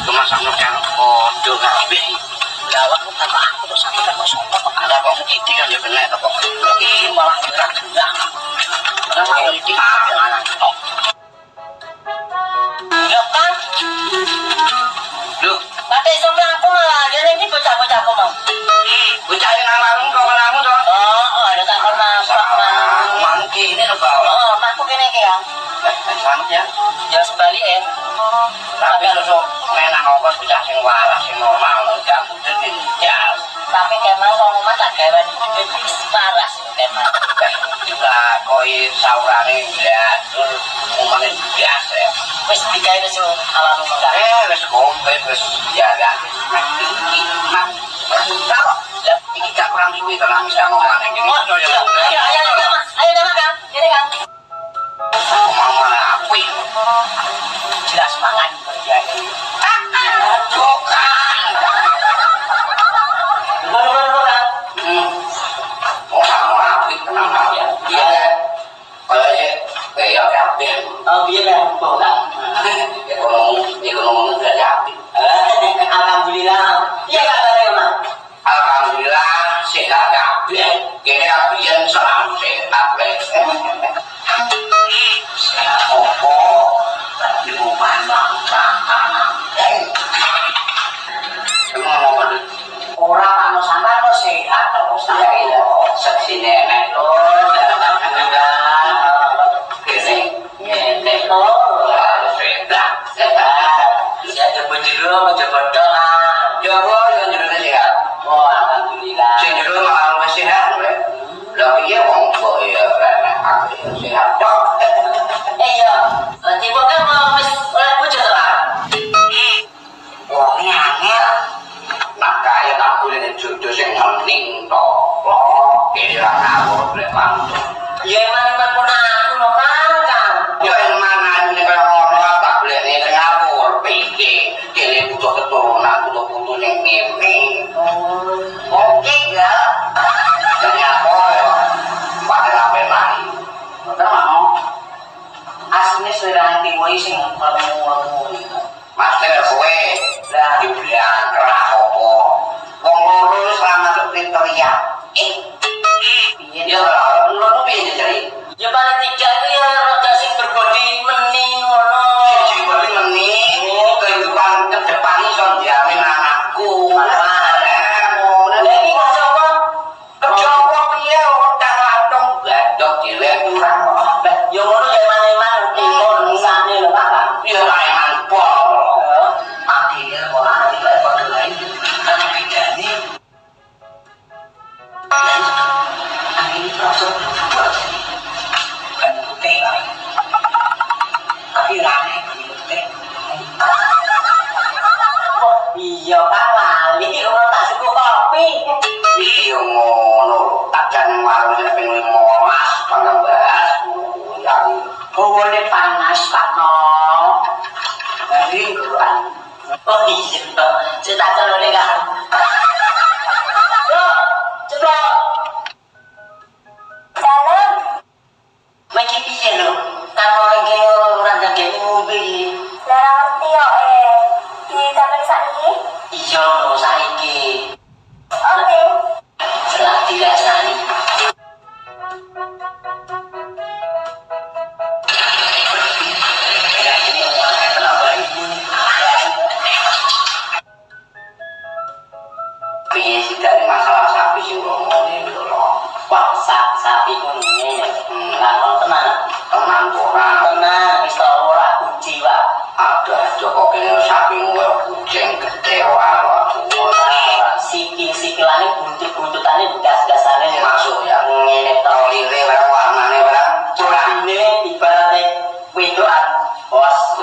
Kemasakno kan podo kabeh. Lawak kok aku terus aku kok sopo kok ada kok iki kan yo bener kok. Iki malah gerak gerak. Ora iki anak tok. Ya kan? Duh, tapi sama aku malah jadi ini bocah-bocah aku mau. Bocah yang ngalamun kok ngalamun to. Oh, ada tak pernah mangki ini lho, Pak. Oh, mangku kene iki ya. Selamat ya. Ya sebalik ya. Tapi lu menang apa bocah sing waras sing normal gak kudu dijal. Tapi kemang wong omah tak gawe wis waras kemang. Juga koi saurane diatur umane biasa ya. Wis digawe wis alam menggak. Wis komplit wis jaga. Lah iki gak kurang suwi to nang bisa ngomong iki. Ayo Kang. Ini Kang. Mama apik. Jelas mangan kerja ini. Jokan. Mama apik tenang aja. Iya. Kayak apik. Oh, biar lah bola. Ekonomi udah apik. Alhamdulillah. Iya kabarnya, Mas. Alhamdulillah sehat kabeh. Kene apian selalu sehat weh. Sehat opo? Di rumah nang. Emang apa tuh? Orang anu sampean lo sehat to, saya itu seksi nenek to, kene ngene to, sehat. Bisa jebol jero, jebol dolan. Ya apa yang jero sehat? Oh, alhamdulillah. Sing jero malah wis sehat weh. Lah piye wong kok ya aku sehat tok. Iya, tiba kan wis oleh bojo to, Pak. Wong angel. Nak kaya tak boleh jodoh sing hening to. Kira ngawur blek mantu. Ya emang pun aku lho Kang. Ya emang ane kaya ngono tak boleh ning ngawur pikir. Kene butuh keturunan kudu putu ning mimpi. Oke ya. Ternyata pada apa mari. Betul mau. Asline serang tiwai sing lemu-lemu iki. Mas tenan kowe lah dibilang kerah opo. Wong loro wis ra masuk kriteria. Piye ya loro piye jare? Ya paling tiga itu ya rada sing berbodi meni ngono. Sing berbodi meni kehidupan ke depan iso diamin anakku. Lagi sapa? Kejopo piye utak lantung gadok dilek kurang. Ya ngono ya eman-eman dikon sane lho Pak. Ya ra eman pol. Akhirnya orang lagi kayak pada lain kan bedane. Ini proses buat kan putih lah. Tapi rame putih. Oh iya Pak Wali, orang tak suka kopi. Iya ngono, tak jangan warung sing pengen molas, pangan bahas. Oh ini panas Pak No. Dari kan. Oh iya, cerita terlalu legal. Yo, coba. Dalam. Macam piye lo? Kalau lagi orang jaga mobil. Lara ngerti yo di kamar saiki. Iya lo saiki. Oke. Setelah tidak sani. Piye sih dari masalah sapi sing ngomongin lho. Wah, sapi ku ngene. Lah tenan ora. Tenan wis ora kunci, Pak. Ada Joko kene sapimu kucing gede wae. Sikil-sikilane buntut-buntutane gas-gasane masuk ya. Ngene to lire warnane barang. Curahine ibarate wedokan. Bos.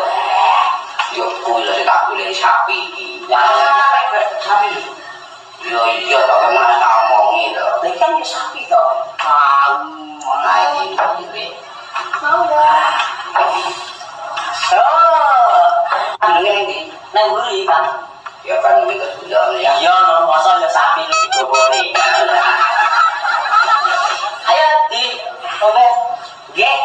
Yo kuwi lho tak boleh sapi iki. Ya sapi. Yo iya to kamu nak ngomongi to. Lek kan sapi to. Ai iki. Mau dah. Ini nang buri Pak. Ya kan ini kesulitan ya. Iya, masa ya sapi lu digobore. Ayo di oke. Nggih.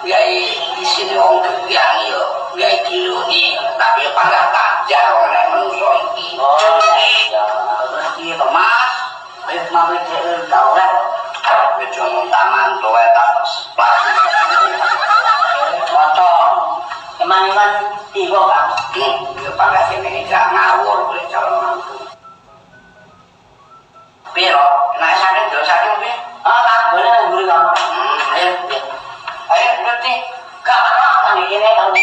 gay di sini wong kebiang yo gay kilo di tapi pada tajam oleh manusia ini berarti Thomas baik mami tahu lah betul taman tuh tak pas potong emang tiga kan dia pada sini gak ngawur boleh calon mantu pero nak sakit be kan boleh nak guru kamu ayo berarti gak apa ini kalau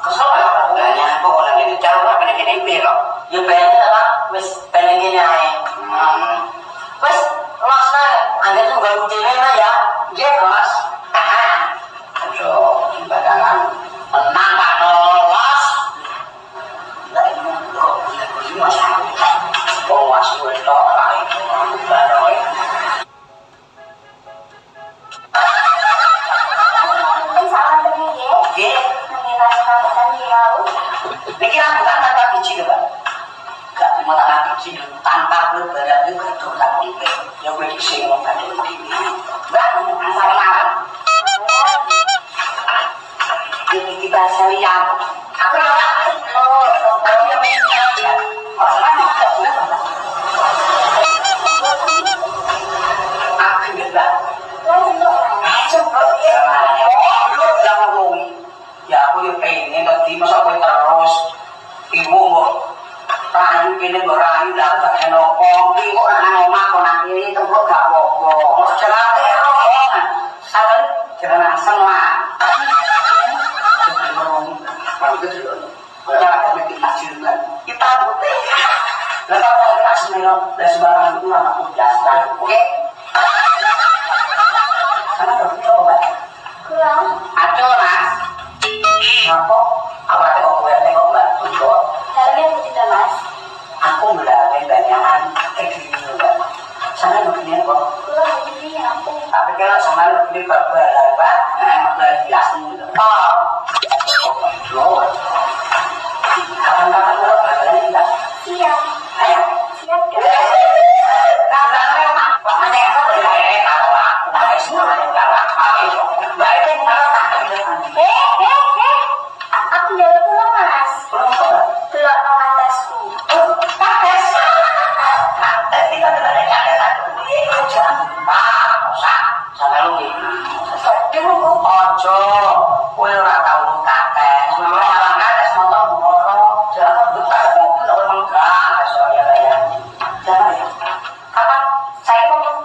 kesel banyak pokoknya ini calon apa ini pero ya pengen apa wis pengen gini aja wis los lah anda tuh baru cewek lah ya dia los so badangan menang pak los dari mundo lima bawa suwe tok lain baroy Mikir aku tak tanpa biji ke Pak? Gak mau tanpa biji tanpa berbarak itu bertolak itu ya gue disini mau bantu ini Mbak, asal malam ini kita lihat aku nampak tapi yang mainnya masalah aku enggak ya aku yang pengen tadi masa aku terus ibu kok rayu kene kok rayu lah tak enoko iki kok nang omah kok nang kene templok gak apa-apa kok cerate salah jangan asal lah kita putih lepas kita semelo dan sembarang itu anak udah oke sana berarti apa Pak? Kurang ada Mas apa? Apa tengok gue tengok Mbak? Betul harga kita Mas aku belajar banyakan kayak gini Mbak sana begini kok kurang begini aku tapi kalau sama begini berbalan Mbak berbalan biasanya oh loh kapan-kapan kalau berbalan kita siap ayo siap aku jalan pulang Mas pulang no atasku atas kita tidak ada satu jangan sampai lu ojo kowe ora tau kates memang malah kates motor moro jangan buta mobil orang enggak soalnya ya jangan ya kapan saya ngomong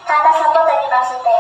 kata siapa tadi maksudnya